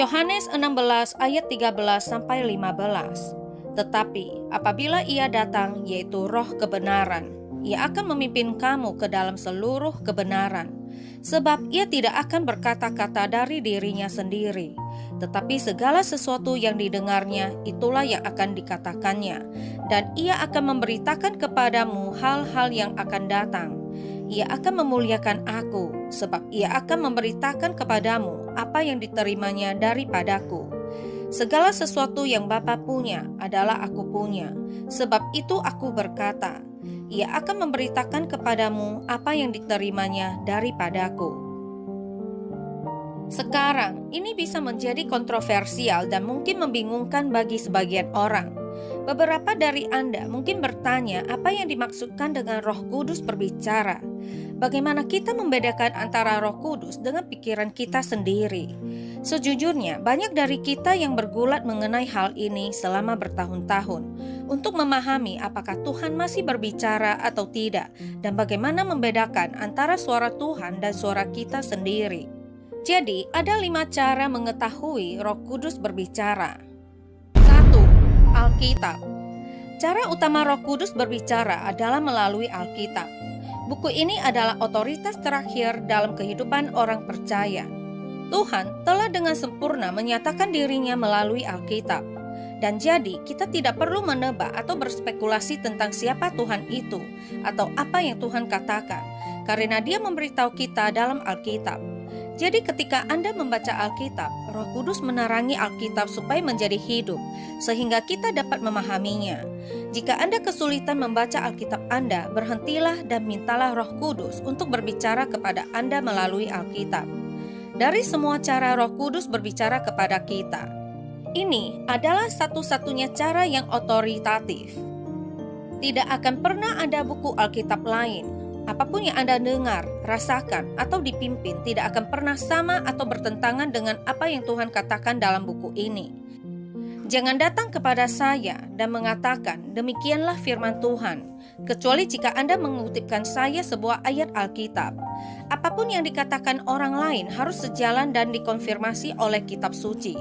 Yohanes 16 ayat 13-15. Tetapi apabila ia datang, yaitu Roh kebenaran, ia akan memimpin kamu ke dalam seluruh kebenaran. Sebab ia tidak akan berkata-kata dari dirinya sendiri, tetapi segala sesuatu yang didengarnya, itulah yang akan dikatakannya. Dan ia akan memberitakan kepadamu hal-hal yang akan datang. Ia akan memuliakan aku, sebab ia akan memberitakan kepadamu apa yang diterimanya daripadaku. Segala sesuatu yang Bapa punya adalah aku punya. Sebab itu aku berkata, ia akan memberitakan kepadamu apa yang diterimanya daripadaku. Sekarang, ini bisa menjadi kontroversial dan mungkin membingungkan bagi sebagian orang. Beberapa dari Anda mungkin bertanya apa yang dimaksudkan dengan Roh Kudus berbicara. Bagaimana kita membedakan antara Roh Kudus dengan pikiran kita sendiri? Sejujurnya, banyak dari kita yang bergulat mengenai hal ini selama bertahun-tahun untuk memahami apakah Tuhan masih berbicara atau tidak, dan bagaimana membedakan antara suara Tuhan dan suara kita sendiri. Jadi, ada 5 cara mengetahui Roh Kudus berbicara. 1. Alkitab. Cara utama Roh Kudus berbicara adalah melalui Alkitab. Buku ini adalah otoritas terakhir dalam kehidupan orang percaya. Tuhan telah dengan sempurna menyatakan dirinya melalui Alkitab. Dan jadi kita tidak perlu menebak atau berspekulasi tentang siapa Tuhan itu atau apa yang Tuhan katakan, karena Dia memberitahu kita dalam Alkitab. Jadi ketika Anda membaca Alkitab, Roh Kudus menerangi Alkitab supaya menjadi hidup, sehingga kita dapat memahaminya. Jika Anda kesulitan membaca Alkitab Anda, berhentilah dan mintalah Roh Kudus untuk berbicara kepada Anda melalui Alkitab. Dari semua cara Roh Kudus berbicara kepada kita, ini adalah satu-satunya cara yang otoritatif. Tidak akan pernah ada buku Alkitab lain. Apapun yang Anda dengar, rasakan, atau dipimpin tidak akan pernah sama atau bertentangan dengan apa yang Tuhan katakan dalam buku ini. Jangan datang kepada saya dan mengatakan, demikianlah firman Tuhan, kecuali jika Anda mengutipkan saya sebuah ayat Alkitab. Apapun yang dikatakan orang lain harus sejalan dan dikonfirmasi oleh kitab suci.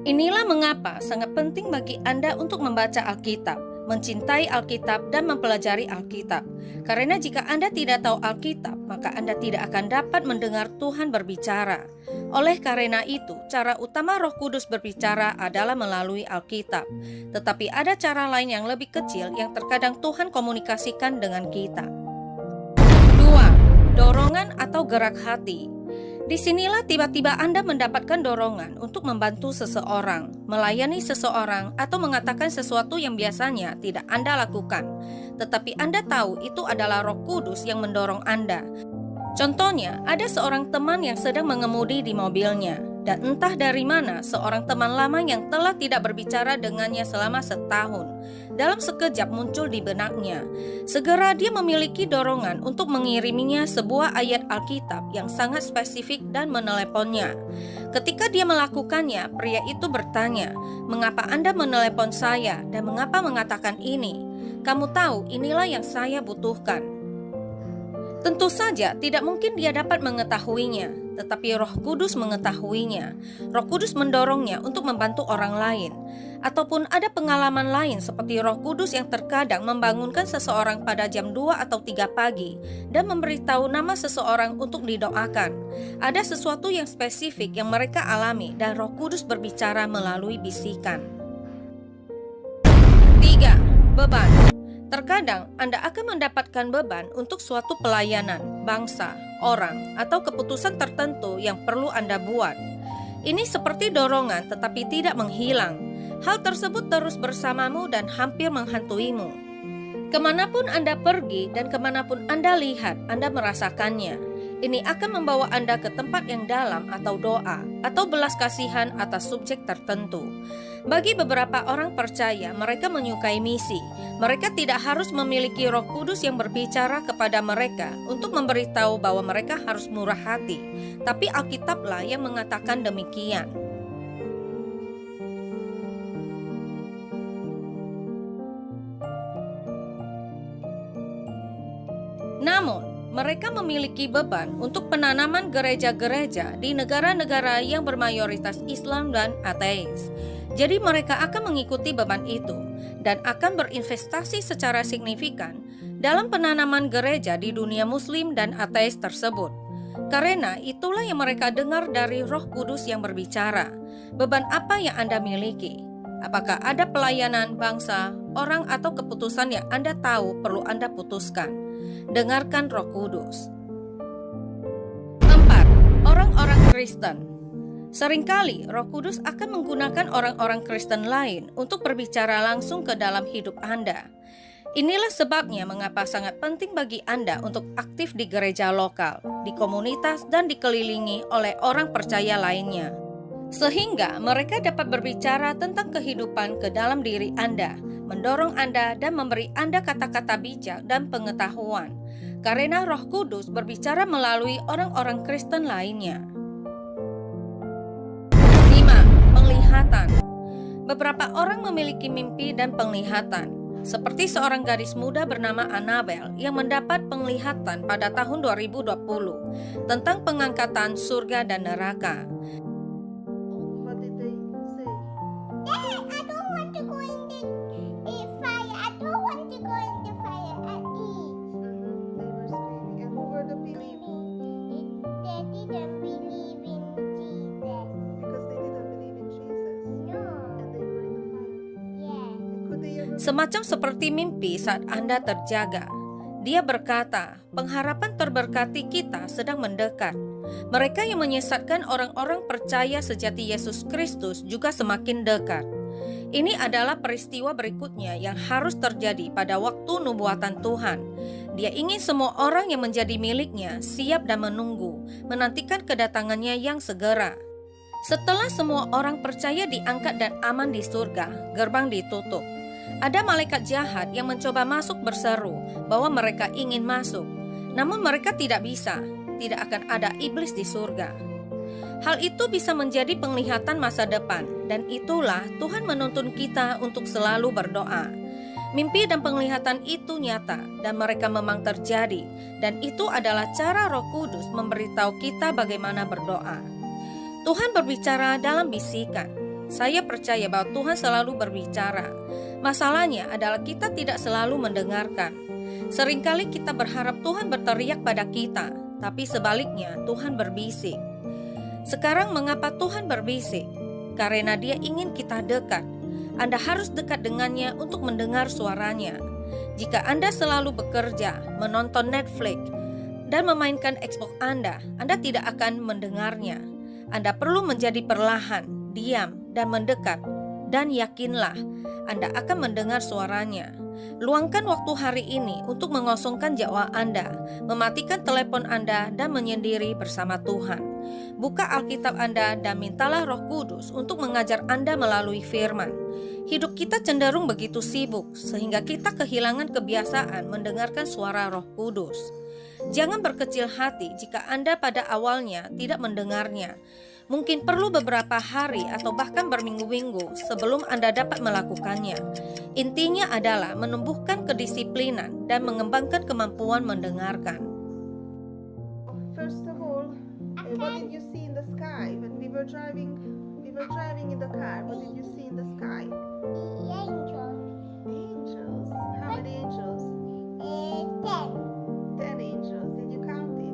Inilah mengapa sangat penting bagi Anda untuk membaca Alkitab, mencintai Alkitab, dan mempelajari Alkitab. Karena jika Anda tidak tahu Alkitab, maka Anda tidak akan dapat mendengar Tuhan berbicara. Oleh karena itu, cara utama Roh Kudus berbicara adalah melalui Alkitab. Tetapi ada cara lain yang lebih kecil yang terkadang Tuhan komunikasikan dengan kita. 2. Dorongan atau gerak hati. Disinilah tiba-tiba Anda mendapatkan dorongan untuk membantu seseorang, melayani seseorang, atau mengatakan sesuatu yang biasanya tidak Anda lakukan. Tetapi Anda tahu itu adalah Roh Kudus yang mendorong Anda. Contohnya, ada seorang teman yang sedang mengemudi di mobilnya, dan entah dari mana seorang teman lama yang telah tidak berbicara dengannya selama setahun, dalam sekejap muncul di benaknya. Segera dia memiliki dorongan untuk mengiriminya sebuah ayat Alkitab yang sangat spesifik dan meneleponnya. Ketika dia melakukannya, pria itu bertanya, "Mengapa Anda menelepon saya dan mengapa mengatakan ini? Kamu tahu inilah yang saya butuhkan." Tentu saja tidak mungkin dia dapat mengetahuinya, tetapi Roh Kudus mengetahuinya. Roh Kudus mendorongnya untuk membantu orang lain. Ataupun ada pengalaman lain seperti Roh Kudus yang terkadang membangunkan seseorang pada jam 2 atau 3 pagi dan memberitahu nama seseorang untuk didoakan. Ada sesuatu yang spesifik yang mereka alami dan Roh Kudus berbicara melalui bisikan. 3. Beban. Terkadang Anda akan mendapatkan beban untuk suatu pelayanan, bangsa, orang, atau keputusan tertentu yang perlu Anda buat. Ini seperti dorongan tetapi tidak menghilang. Hal tersebut terus bersamamu dan hampir menghantuimu. Kemanapun Anda pergi dan kemanapun Anda lihat, Anda merasakannya. Ini akan membawa Anda ke tempat yang dalam atau doa, atau belas kasihan atas subjek tertentu. Bagi beberapa orang percaya, mereka menyukai misi. Mereka tidak harus memiliki Roh Kudus yang berbicara kepada mereka untuk memberitahu bahwa mereka harus murah hati. Tapi Alkitablah yang mengatakan demikian. Namun, mereka memiliki beban untuk penanaman gereja-gereja di negara-negara yang bermayoritas Islam dan ateis. Jadi mereka akan mengikuti beban itu dan akan berinvestasi secara signifikan dalam penanaman gereja di dunia Muslim dan ateis tersebut. Karena itulah yang mereka dengar dari Roh Kudus yang berbicara. Beban apa yang Anda miliki? Apakah ada pelayanan bangsa, orang atau keputusan yang Anda tahu perlu Anda putuskan? Dengarkan Roh Kudus. 4. Orang-orang Kristen. Seringkali Roh Kudus akan menggunakan orang-orang Kristen lain untuk berbicara langsung ke dalam hidup Anda. Inilah sebabnya mengapa sangat penting bagi Anda untuk aktif di gereja lokal, di komunitas, dan dikelilingi oleh orang percaya lainnya. Sehingga mereka dapat berbicara tentang kehidupan ke dalam diri Anda, mendorong Anda dan memberi Anda kata-kata bijak dan pengetahuan. Karena Roh Kudus berbicara melalui orang-orang Kristen lainnya. 5. Penglihatan. Beberapa orang memiliki mimpi dan penglihatan. Seperti seorang gadis muda bernama Annabel yang mendapat penglihatan pada tahun 2020 tentang pengangkatan surga dan neraka. What did they say? Dad, I don't want to go in the fire. I don't want to go in the fire. I eat. They were screaming. And who were the people? They didn't believe in Jesus. Because they didn't believe in Jesus. No. And they were in the fire. Yeah. And could they ever Semacam seperti mimpi saat Anda terjaga. Dia berkata, pengharapan terberkati kita sedang mendekat. Mereka yang menyesatkan orang-orang percaya sejati Yesus Kristus juga semakin dekat. Ini adalah peristiwa berikutnya yang harus terjadi pada waktu nubuatan Tuhan. Dia ingin semua orang yang menjadi miliknya siap dan menunggu, menantikan kedatangannya yang segera. Setelah semua orang percaya diangkat dan aman di surga, gerbang ditutup. Ada malaikat jahat yang mencoba masuk berseru bahwa mereka ingin masuk. Namun mereka tidak bisa, tidak akan ada iblis di surga. Hal itu bisa menjadi penglihatan masa depan, dan itulah Tuhan menuntun kita untuk selalu berdoa. Mimpi dan penglihatan itu nyata, dan mereka memang terjadi, dan itu adalah cara Roh Kudus memberitahu kita bagaimana berdoa. Tuhan berbicara dalam bisikan. Saya percaya bahwa Tuhan selalu berbicara. Masalahnya adalah kita tidak selalu mendengarkan. Seringkali kita berharap Tuhan berteriak pada kita, tapi sebaliknya Tuhan berbisik. Sekarang mengapa Tuhan berbisik? Karena Dia ingin kita dekat. Anda harus dekat dengannya untuk mendengar suaranya. Jika Anda selalu bekerja, menonton Netflix, dan memainkan Xbox Anda tidak akan mendengarnya. Anda perlu menjadi perlahan, diam, dan mendekat. Dan yakinlah, Anda akan mendengar suaranya. Luangkan waktu hari ini untuk mengosongkan jiwa Anda, mematikan telepon Anda, dan menyendiri bersama Tuhan. Buka Alkitab Anda dan mintalah Roh Kudus untuk mengajar Anda melalui firman. Hidup kita cenderung begitu sibuk, sehingga kita kehilangan kebiasaan mendengarkan suara Roh Kudus. Jangan berkecil hati jika Anda pada awalnya tidak mendengarnya. Mungkin perlu beberapa hari atau bahkan berminggu-minggu sebelum Anda dapat melakukannya. Intinya adalah menumbuhkan kedisiplinan dan mengembangkan kemampuan mendengarkan. First of all, what did you see in the sky when we were driving in the car? What did you see in the sky? The angels. Angels. How many angels? 10. 10 angels. Did you count it?